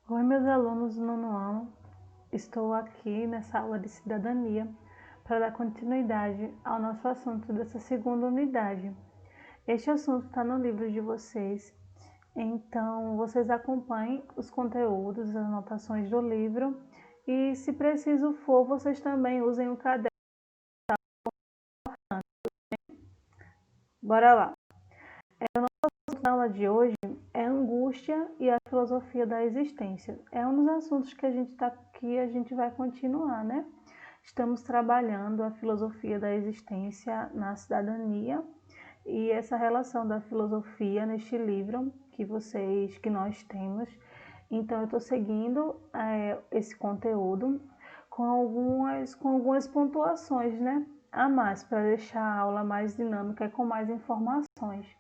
Oi, meus alunos do nono ano. Estou aqui nessa aula de cidadania para dar continuidade ao nosso assunto dessa segunda unidade. Este assunto está no livro de vocês, então vocês acompanhem os conteúdos, as anotações do livro e, se preciso for, vocês também usem o caderno. Bora lá! A aula de hoje é angústia e a filosofia da existência. É um dos assuntos que a gente vai continuar, né? Estamos trabalhando a filosofia da existência na cidadania e essa relação da filosofia neste livro que nós temos. Então, eu estou seguindo esse conteúdo com algumas pontuações, né? A mais, para deixar a aula mais dinâmica e com mais informações.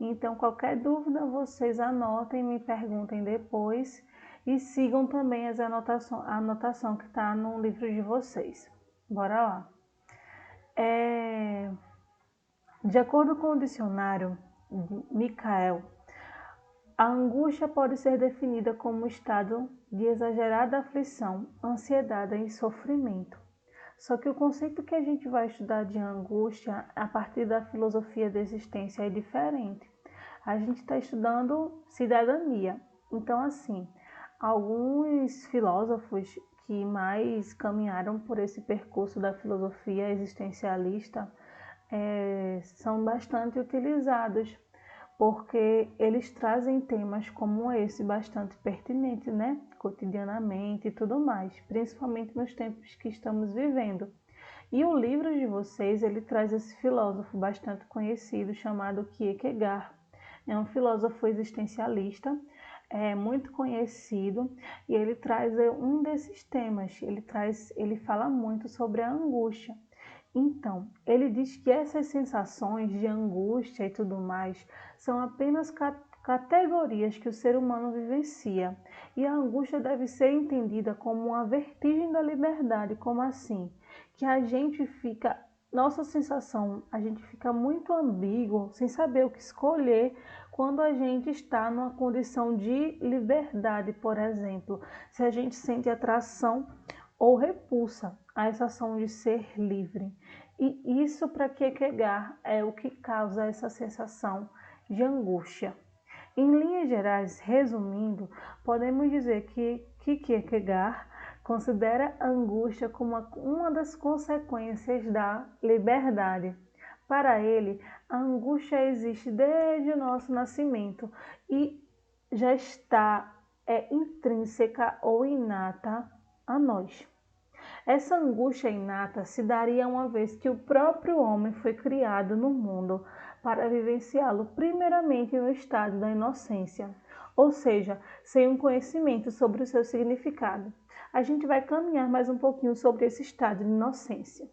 Então, qualquer dúvida, vocês anotem, me perguntem depois e sigam também a anotação que está no livro de vocês. Bora lá. De acordo com o dicionário Michael, a angústia pode ser definida como um estado de exagerada aflição, ansiedade e sofrimento. Só que o conceito que a gente vai estudar de angústia a partir da filosofia da existência é diferente. A gente está estudando cidadania. Então, assim, alguns filósofos que mais caminharam por esse percurso da filosofia existencialista são bastante utilizados, porque eles trazem temas como esse bastante pertinentes, né? Cotidianamente e tudo mais, principalmente nos tempos que estamos vivendo. E o livro de vocês, ele traz esse filósofo bastante conhecido chamado Kierkegaard. É um filósofo existencialista, muito conhecido, e ele traz um desses temas. Ele fala muito sobre a angústia. Então, ele diz que essas sensações de angústia e tudo mais são apenas categorias que o ser humano vivencia. E a angústia deve ser entendida como uma vertigem da liberdade. Como assim? Que a gente fica, nossa sensação, a gente fica muito ambíguo, sem saber o que escolher quando a gente está numa condição de liberdade, por exemplo. Se a gente sente atração ou repulsa a essa ação de ser livre. E isso, para Kierkegaard, é o que causa essa sensação de angústia. Em linhas gerais, resumindo, podemos dizer que Kierkegaard considera a angústia como uma das consequências da liberdade. Para ele, a angústia existe desde o nosso nascimento e já está intrínseca ou inata a nós. Essa angústia inata se daria uma vez que o próprio homem foi criado no mundo para vivenciá-lo primeiramente no estado da inocência, ou seja, sem um conhecimento sobre o seu significado. A gente vai caminhar mais um pouquinho sobre esse estado de inocência.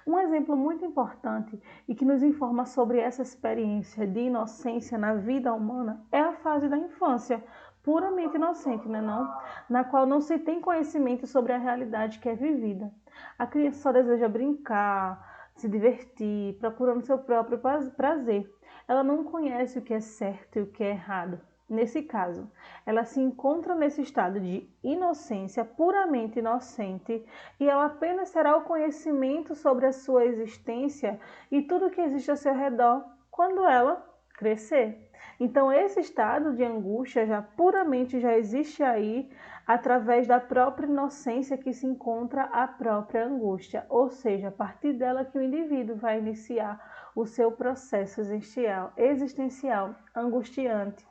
Um exemplo muito importante e que nos informa sobre essa experiência de inocência na vida humana é a fase da infância, puramente inocente, né, não? Na qual não se tem conhecimento sobre a realidade que é vivida. A criança só deseja brincar, se divertir, procurando seu próprio prazer. Ela não conhece o que é certo e o que é errado. Nesse caso, ela se encontra nesse estado de inocência, puramente inocente, e ela apenas terá o conhecimento sobre a sua existência e tudo que existe ao seu redor quando ela crescer. Então, esse estado de angústia já existe aí através da própria inocência que se encontra a própria angústia, ou seja, a partir dela que o indivíduo vai iniciar o seu processo existencial angustiante.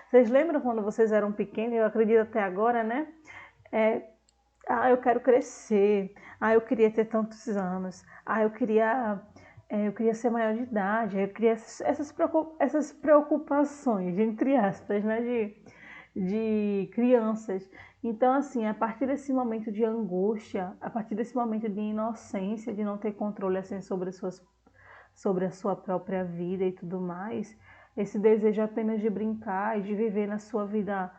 Vocês lembram quando vocês eram pequenos? Eu acredito até agora, né? Eu quero crescer. Eu queria ter tantos anos. Eu queria ser maior de idade. Eu queria essas preocupações, entre aspas, né? De crianças. Então, assim, a partir desse momento de angústia, a partir desse momento de inocência, de não ter controle assim sobre a sua própria vida e tudo mais, esse desejo apenas de brincar e de viver na sua vida,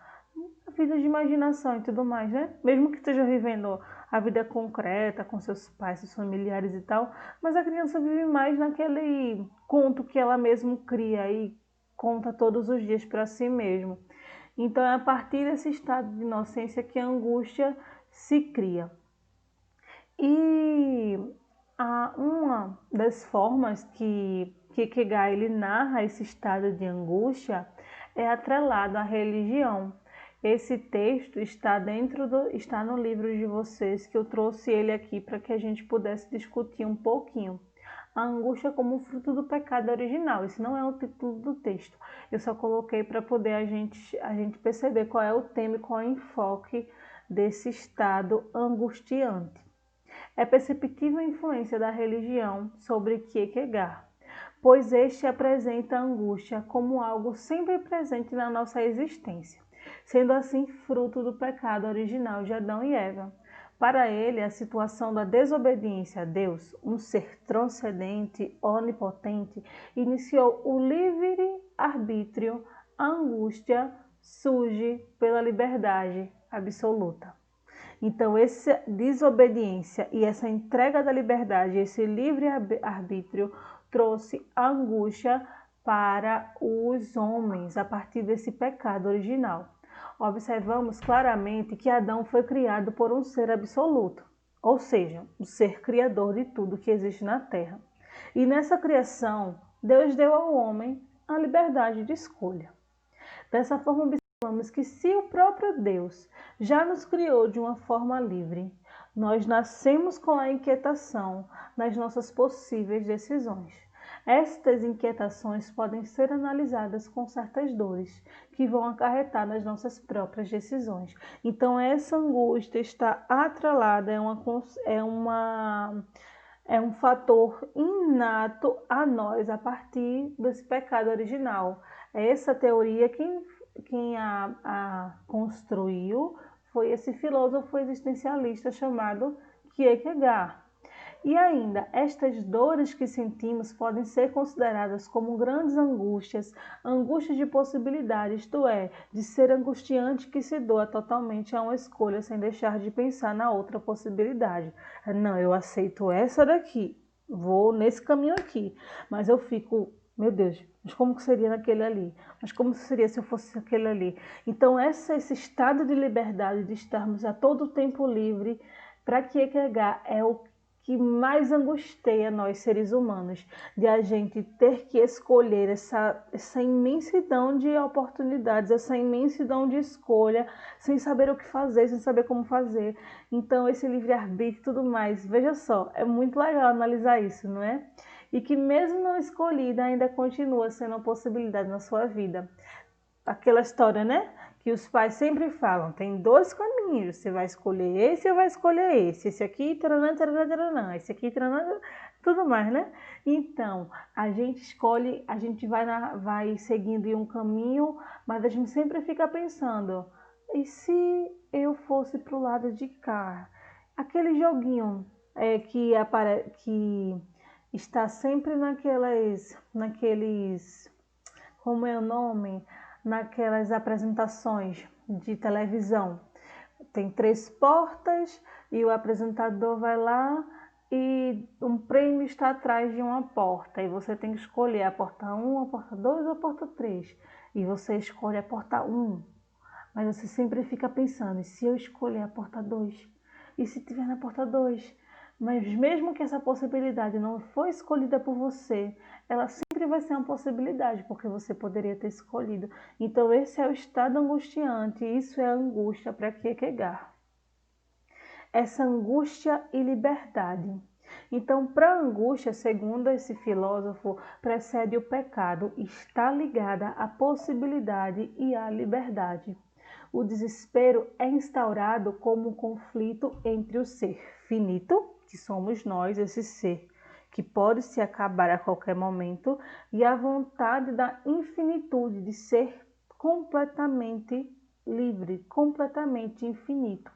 a vida de imaginação e tudo mais, né? Mesmo que esteja vivendo a vida concreta com seus pais, seus familiares e tal, mas a criança vive mais naquele conto que ela mesma cria e conta todos os dias para si mesmo. Então é a partir desse estado de inocência que a angústia se cria. E uma das formas que Kierkegaard ele narra esse estado de angústia é atrelado à religião. Esse texto está no livro de vocês, que eu trouxe ele aqui para que a gente pudesse discutir um pouquinho. A angústia como fruto do pecado original. Esse não é o título do texto. Eu só coloquei para poder a gente perceber qual é o tema e qual é o enfoque desse estado angustiante. É perceptível a influência da religião sobre Kierkegaard, pois este apresenta a angústia como algo sempre presente na nossa existência, sendo assim fruto do pecado original de Adão e Eva. Para ele, a situação da desobediência a Deus, um ser transcendente, onipotente, iniciou o livre-arbítrio. A angústia surge pela liberdade absoluta. Então, essa desobediência e essa entrega da liberdade, esse livre-arbítrio, trouxe angústia para os homens a partir desse pecado original. Observamos claramente que Adão foi criado por um ser absoluto, ou seja, o ser criador de tudo que existe na terra. E nessa criação, Deus deu ao homem a liberdade de escolha. Dessa forma, observamos que se o próprio Deus já nos criou de uma forma livre, nós nascemos com a inquietação nas nossas possíveis decisões. Estas inquietações podem ser analisadas com certas dores que vão acarretar nas nossas próprias decisões. Então, essa angústia está atrelada, é um fator inato a nós a partir desse pecado original. Essa teoria, quem a construiu foi esse filósofo existencialista chamado Kierkegaard. E ainda, estas dores que sentimos podem ser consideradas como grandes angústias, angústias de possibilidade, isto é, de ser angustiante que se doa totalmente a uma escolha sem deixar de pensar na outra possibilidade. Não, eu aceito essa daqui, vou nesse caminho aqui, mas eu fico, meu Deus, mas como que seria naquele ali? Mas como seria se eu fosse aquele ali? Então, esse estado de liberdade, de estarmos a todo tempo livre, para Kierkegaard é o que mais angustia nós seres humanos, de a gente ter que escolher essa imensidão de oportunidades, essa imensidão de escolha, sem saber o que fazer, sem saber como fazer. Então, esse livre-arbítrio e tudo mais, veja só, é muito legal analisar isso, não é? E que mesmo não escolhida, ainda continua sendo uma possibilidade na sua vida. Aquela história, né? Que os pais sempre falam, tem dois caminhos, você vai escolher esse ou vai escolher esse. Esse aqui, taranã, taranã, taranã, esse aqui, taranã, tudo mais, né? Então, a gente escolhe, a gente vai seguindo em um caminho, mas a gente sempre fica pensando, e se eu fosse pro lado de cá? Aquele joguinho que está sempre naqueles, como é o nome? Naquelas apresentações de televisão. Tem 3 portas e o apresentador vai lá e um prêmio está atrás de uma porta. E você tem que escolher a porta 1, a porta 2 ou a porta 3. E você escolhe a porta 1. Mas você sempre fica pensando, e se eu escolher a porta 2? E se tiver na porta 2? Mas mesmo que essa possibilidade não foi escolhida por você, ela sempre vai ser uma possibilidade, porque você poderia ter escolhido. Então esse é o estado angustiante, isso é a angústia para Kierkegaard. Essa angústia e liberdade. Então, para a angústia, segundo esse filósofo, precede o pecado, está ligada à possibilidade e à liberdade. O desespero é instaurado como um conflito entre o ser finito, que somos nós, esse ser que pode se acabar a qualquer momento, e a vontade da infinitude de ser completamente livre, completamente infinito.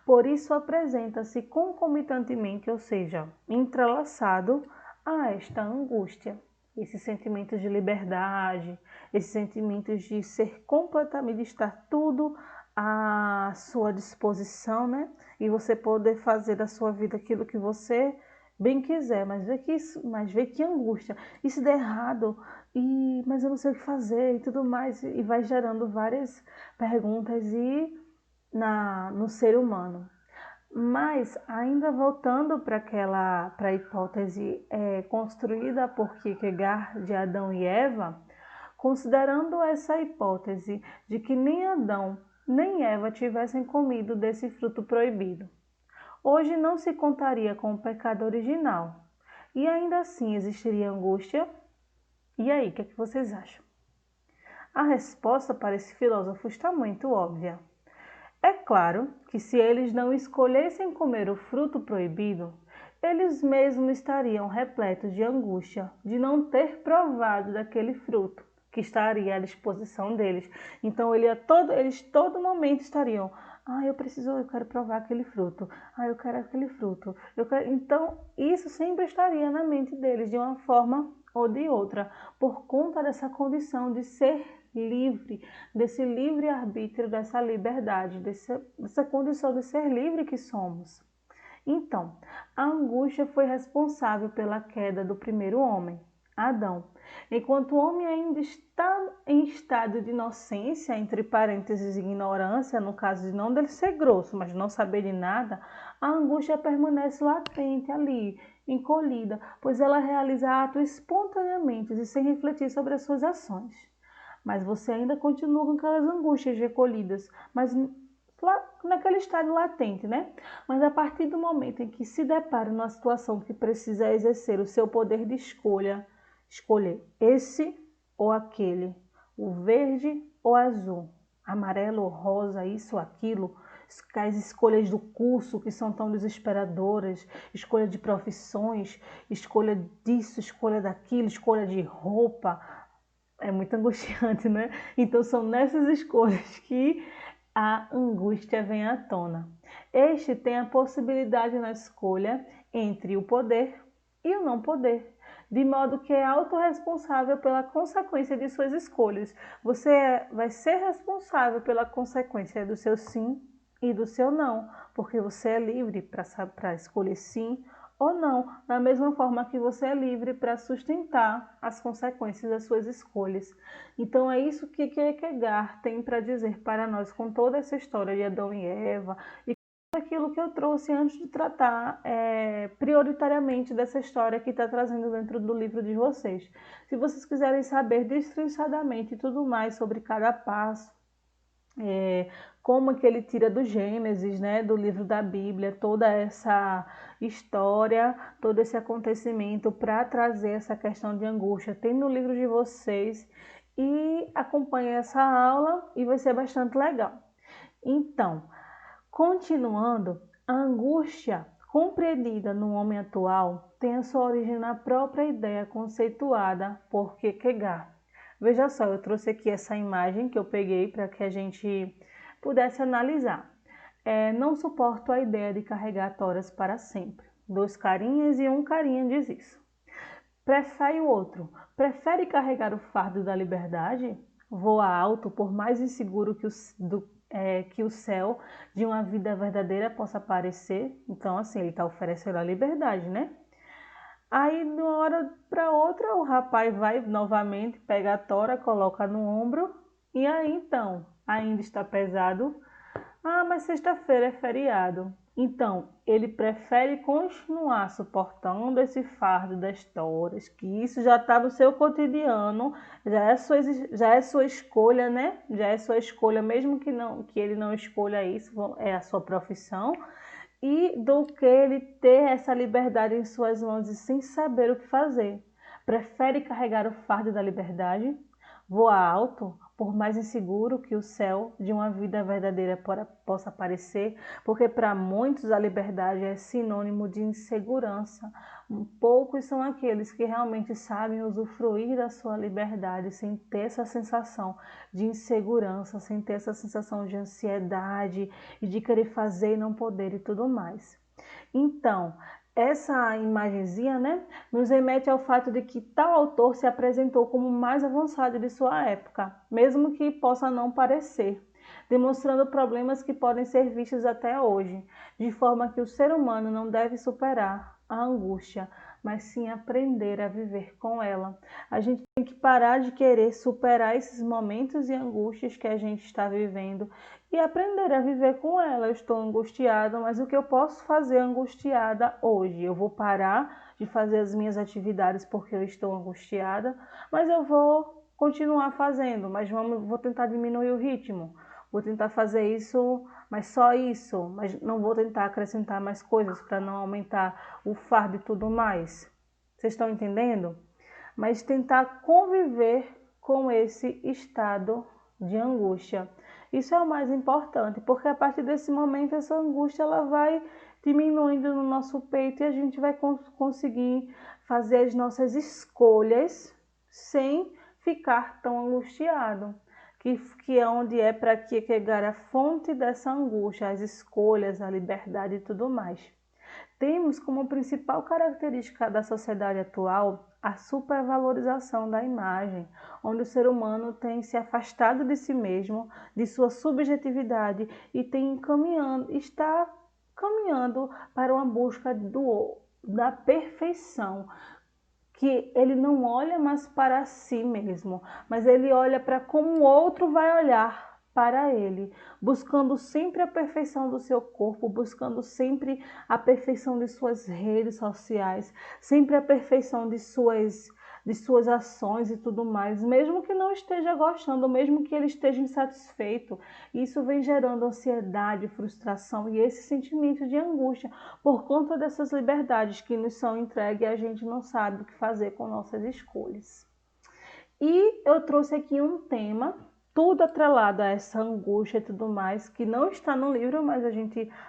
Por isso apresenta-se concomitantemente, ou seja, entrelaçado a esta angústia. Esses sentimentos de liberdade, esses sentimentos de ser completamente, de estar tudo à sua disposição, né? E você poder fazer da sua vida aquilo que você bem quiser, mas vê que angústia. E se der errado, mas eu não sei o que fazer e tudo mais, e vai gerando várias perguntas no ser humano. Mas, ainda voltando para a hipótese construída por Kierkegaard de Adão e Eva, considerando essa hipótese de que nem Adão nem Eva tivessem comido desse fruto proibido, hoje não se contaria com o pecado original, e ainda assim existiria angústia. E aí, o que é que vocês acham? A resposta para esse filósofo está muito óbvia. É claro que se eles não escolhessem comer o fruto proibido, eles mesmos estariam repletos de angústia de não ter provado daquele fruto que estaria à disposição deles. Então eles todo momento estariam: eu quero provar aquele fruto. Eu quero aquele fruto. Então isso sempre estaria na mente deles de uma forma ou de outra, por conta dessa condição de ser livre, desse livre-arbítrio, dessa liberdade, dessa condição de ser livre que somos. Então, a angústia foi responsável pela queda do primeiro homem, Adão. Enquanto o homem ainda está em estado de inocência, entre parênteses, ignorância, no caso de não dele ser grosso, mas não saber de nada, a angústia permanece latente ali, encolhida, pois ela realiza atos espontaneamente e sem refletir sobre as suas ações. Mas você ainda continua com aquelas angústias recolhidas, mas naquele estado latente, né? Mas a partir do momento em que se depara numa situação que precisa exercer o seu poder de escolher esse ou aquele, o verde ou azul, amarelo ou rosa, isso ou aquilo, as escolhas do curso que são tão desesperadoras, escolha de profissões, escolha disso, escolha daquilo, escolha de roupa, é muito angustiante, né? Então são nessas escolhas que a angústia vem à tona. Este tem a possibilidade na escolha entre o poder e o não poder, de modo que é autorresponsável pela consequência de suas escolhas. Você vai ser responsável pela consequência do seu sim e do seu não, porque você é livre para escolher sim ou não, da mesma forma que você é livre para sustentar as consequências das suas escolhas. Então é isso que Kierkegaard tem para dizer para nós com toda essa história de Adão e Eva e aquilo que eu trouxe antes de tratar prioritariamente dessa história que está trazendo dentro do livro de vocês. Se vocês quiserem saber destrinchadamente tudo mais sobre cada passo, como que ele tira do Gênesis, né, do livro da Bíblia, toda essa história, todo esse acontecimento para trazer essa questão de angústia, tem no livro de vocês, e acompanhe essa aula e vai ser bastante legal. Então, continuando, a angústia compreendida no homem atual tem a sua origem na própria ideia conceituada por Kierkegaard. Veja só, eu trouxe aqui essa imagem que eu peguei para que a gente pudesse analisar. Não suporto a ideia de carregar toras para sempre. 2 carinhas e 1 carinha diz isso. Prefere o outro. Prefere carregar o fardo da liberdade? Voa alto, por mais inseguro que o céu de uma vida verdadeira possa parecer. Então, assim, ele está oferecendo a liberdade, né? Aí, de uma hora para outra, o rapaz vai novamente, pega a tora, coloca no ombro. E aí, então, ainda está pesado. Mas sexta-feira é feriado. Então, ele prefere continuar suportando esse fardo das toras, que isso já está no seu cotidiano, já é sua escolha, né? Já é sua escolha, mesmo que ele não escolha isso, é a sua profissão. E do que ele ter essa liberdade em suas mãos e sem saber o que fazer. Prefere carregar o fardo da liberdade, voa alto, por mais inseguro que o céu de uma vida verdadeira possa parecer, porque para muitos a liberdade é sinônimo de insegurança. Poucos são aqueles que realmente sabem usufruir da sua liberdade sem ter essa sensação de insegurança, sem ter essa sensação de ansiedade e de querer fazer e não poder e tudo mais. Então, essa imagenzinha, né, nos remete ao fato de que tal autor se apresentou como o mais avançado de sua época, mesmo que possa não parecer, demonstrando problemas que podem ser vistos até hoje, de forma que o ser humano não deve superar a angústia, mas sim aprender a viver com ela. A gente tem que parar de querer superar esses momentos e angústias que a gente está vivendo e aprender a viver com ela. Eu estou angustiada, mas o que eu posso fazer angustiada hoje? Eu vou parar de fazer as minhas atividades porque eu estou angustiada, mas eu vou continuar fazendo, mas vou tentar diminuir o ritmo. Vou tentar fazer isso, mas só isso, mas não vou tentar acrescentar mais coisas para não aumentar o fardo e tudo mais. Vocês estão entendendo? Mas tentar conviver com esse estado de angústia. Isso é o mais importante, porque a partir desse momento essa angústia ela vai diminuindo no nosso peito e a gente vai conseguir fazer as nossas escolhas sem ficar tão angustiado. Que é onde é para Kierkegaard a fonte dessa angústia, as escolhas, a liberdade e tudo mais. Temos como principal característica da sociedade atual a supervalorização da imagem, onde o ser humano tem se afastado de si mesmo, de sua subjetividade e está caminhando para uma busca da perfeição, que ele não olha mais para si mesmo, mas ele olha para como o outro vai olhar para ele, buscando sempre a perfeição do seu corpo, buscando sempre a perfeição de suas redes sociais, sempre a perfeição de suas ações e tudo mais, mesmo que não esteja gostando, mesmo que ele esteja insatisfeito. Isso vem gerando ansiedade, frustração e esse sentimento de angústia por conta dessas liberdades que nos são entregues e a gente não sabe o que fazer com nossas escolhas. E eu trouxe aqui um tema, tudo atrelado a essa angústia e tudo mais, que não está no livro,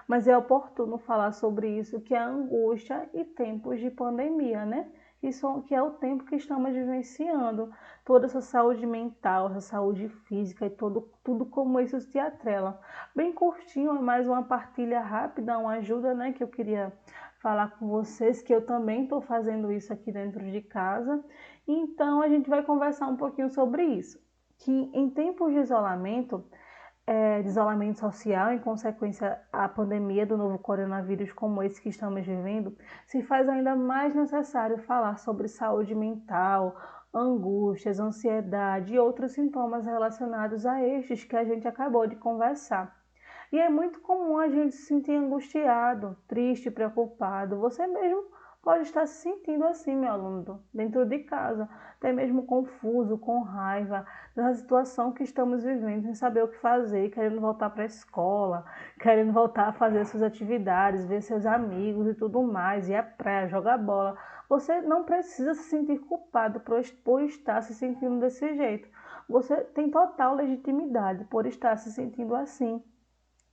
mas é oportuno falar sobre isso, que é a angústia e tempos de pandemia, né? Que é o tempo que estamos vivenciando, toda essa saúde mental, essa saúde física e tudo como isso se atrela. Bem curtinho, é mais uma partilha rápida, uma ajuda, né, que eu queria falar com vocês, que eu também estou fazendo isso aqui dentro de casa. Então, a gente vai conversar um pouquinho sobre isso, que em tempos de isolamento social, em consequência à pandemia do novo coronavírus como esse que estamos vivendo, se faz ainda mais necessário falar sobre saúde mental, angústias, ansiedade e outros sintomas relacionados a estes que a gente acabou de conversar. E é muito comum a gente se sentir angustiado, triste, preocupado. Você mesmo pode estar se sentindo assim, meu aluno, dentro de casa, até mesmo confuso, com raiva da situação que estamos vivendo, sem saber o que fazer, querendo voltar para a escola, querendo voltar a fazer suas atividades, ver seus amigos e tudo mais, ir à praia, jogar bola. Você não precisa se sentir culpado por estar se sentindo desse jeito. Você tem total legitimidade por estar se sentindo assim,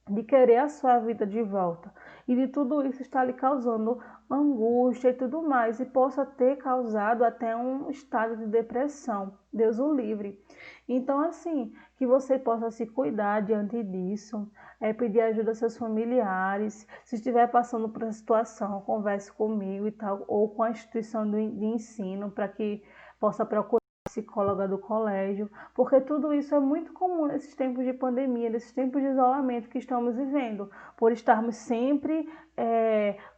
de querer a sua vida de volta. E de tudo isso está lhe causando angústia e tudo mais, e possa ter causado até um estado de depressão. Deus o livre. Então, assim, que você possa se cuidar diante disso, pedir ajuda aos seus familiares. Se estiver passando por essa situação, converse comigo e tal, ou com a instituição de ensino, para que possa procurar psicóloga do colégio, porque tudo isso é muito comum nesses tempos de pandemia, nesses tempos de isolamento que estamos vivendo, por estarmos sempre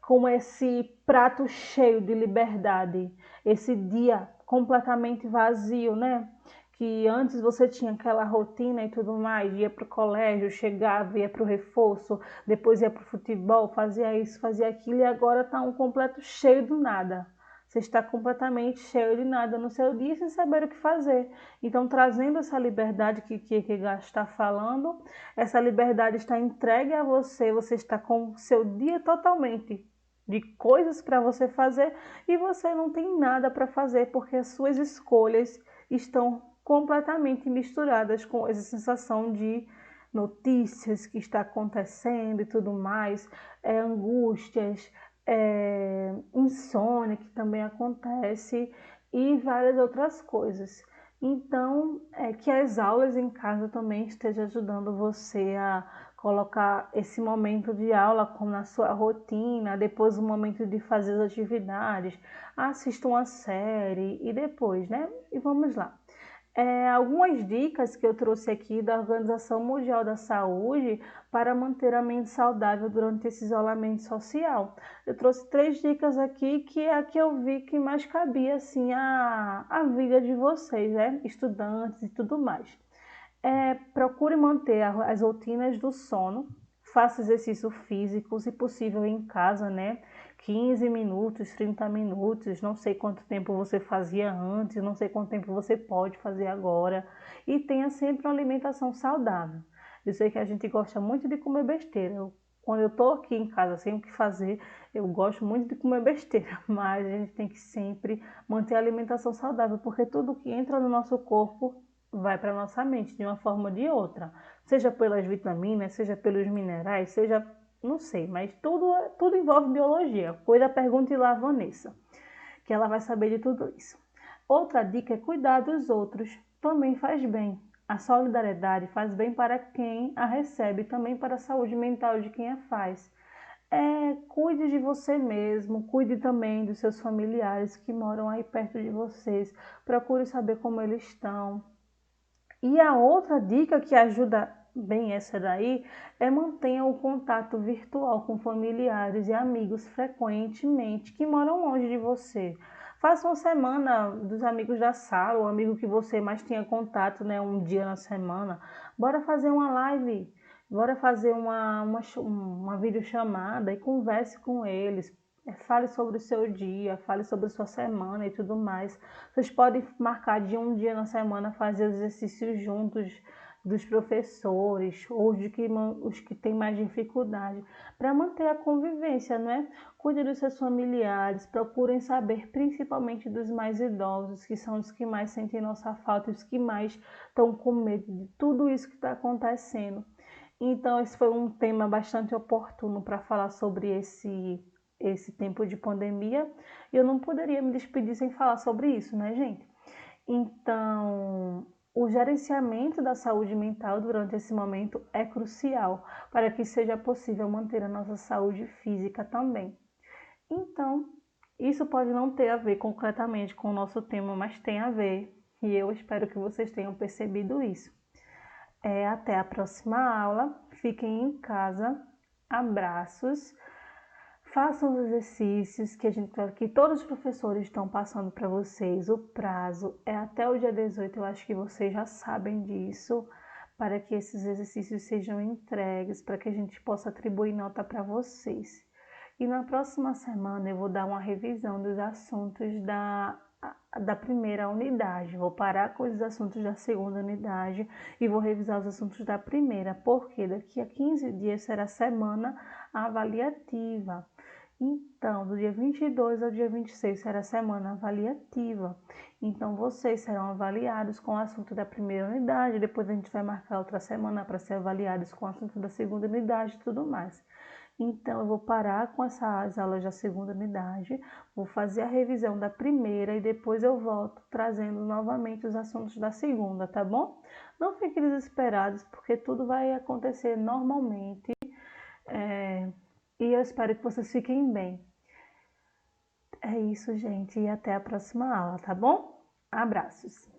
com esse prato cheio de liberdade, esse dia completamente vazio, né? Que antes você tinha aquela rotina e tudo mais, ia para o colégio, chegava, ia para o reforço, depois ia para o futebol, fazia isso, fazia aquilo, e agora está um completo cheio do nada. Você está completamente cheio de nada no seu dia sem saber o que fazer. Então, trazendo essa liberdade que Kierkegaard está falando, essa liberdade está entregue a você, você está com o seu dia totalmente de coisas para você fazer e você não tem nada para fazer porque as suas escolhas estão completamente misturadas com essa sensação de notícias que está acontecendo e tudo mais, angústias, insônia que também acontece e várias outras coisas. Então, que as aulas em casa também estejam ajudando você a colocar esse momento de aula como na sua rotina, depois o momento de fazer as atividades, assista uma série e depois, né? E vamos lá. Algumas dicas que eu trouxe aqui da Organização Mundial da Saúde para manter a mente saudável durante esse isolamento social. Eu trouxe 3 dicas aqui, que é a que eu vi que mais cabia assim a vida de vocês, né? Estudantes e tudo mais. Procure manter as rotinas do sono, faça exercício físico, se possível em casa, né? 15 minutos, 30 minutos, não sei quanto tempo você fazia antes, não sei quanto tempo você pode fazer agora. E tenha sempre uma alimentação saudável. Eu sei que a gente gosta muito de comer besteira. Quando eu tô aqui em casa sem o que fazer, eu gosto muito de comer besteira, mas a gente tem que sempre manter a alimentação saudável, porque tudo que entra no nosso corpo vai para nossa mente de uma forma ou de outra, seja pelas vitaminas, seja pelos minerais, seja, não sei, mas tudo envolve biologia. Cuida, pergunta e lá a Vanessa, que ela vai saber de tudo isso. Outra dica é cuidar dos outros, também faz bem. A solidariedade faz bem para quem a recebe, também para a saúde mental de quem a faz. Cuide de você mesmo, cuide também dos seus familiares que moram aí perto de vocês. Procure saber como eles estão. E a outra dica que ajuda bem essa daí é mantenha o contato virtual com familiares e amigos frequentemente que moram longe de você. Faça uma semana dos amigos da sala, o amigo que você mais tenha contato, né, um dia na semana. Bora fazer uma live, bora fazer uma videochamada e converse com eles. Fale sobre o seu dia, fale sobre a sua semana e tudo mais. Vocês podem marcar de um dia na semana fazer exercícios juntos dos professores ou os que têm mais dificuldade, para manter a convivência, não é? Cuide dos seus familiares, procurem saber principalmente dos mais idosos, que são os que mais sentem nossa falta e os que mais estão com medo de tudo isso que está acontecendo. Então, esse foi um tema bastante oportuno para falar sobre esse tempo de pandemia. E eu não poderia me despedir sem falar sobre isso, né, gente? Então, o gerenciamento da saúde mental durante esse momento é crucial para que seja possível manter a nossa saúde física também. Então, isso pode não ter a ver concretamente com o nosso tema, mas tem a ver. E eu espero que vocês tenham percebido isso. Até a próxima aula. Fiquem em casa. Abraços. Façam os exercícios que todos os professores estão passando para vocês. O prazo é até o dia 18, eu acho que vocês já sabem disso, para que esses exercícios sejam entregues, para que a gente possa atribuir nota para vocês. E na próxima semana eu vou dar uma revisão dos assuntos da primeira unidade. Vou parar com os assuntos da segunda unidade e vou revisar os assuntos da primeira, porque daqui a 15 dias será a semana avaliativa. Então, do dia 22 ao dia 26 será a semana avaliativa. Então, vocês serão avaliados com o assunto da primeira unidade, depois a gente vai marcar outra semana para ser avaliados com o assunto da segunda unidade e tudo mais. Então, eu vou parar com essas aulas da segunda unidade, vou fazer a revisão da primeira e depois eu volto trazendo novamente os assuntos da segunda, tá bom? Não fiquem desesperados, porque tudo vai acontecer normalmente. E eu espero que vocês fiquem bem. É isso, gente, e até a próxima aula, tá bom? Abraços!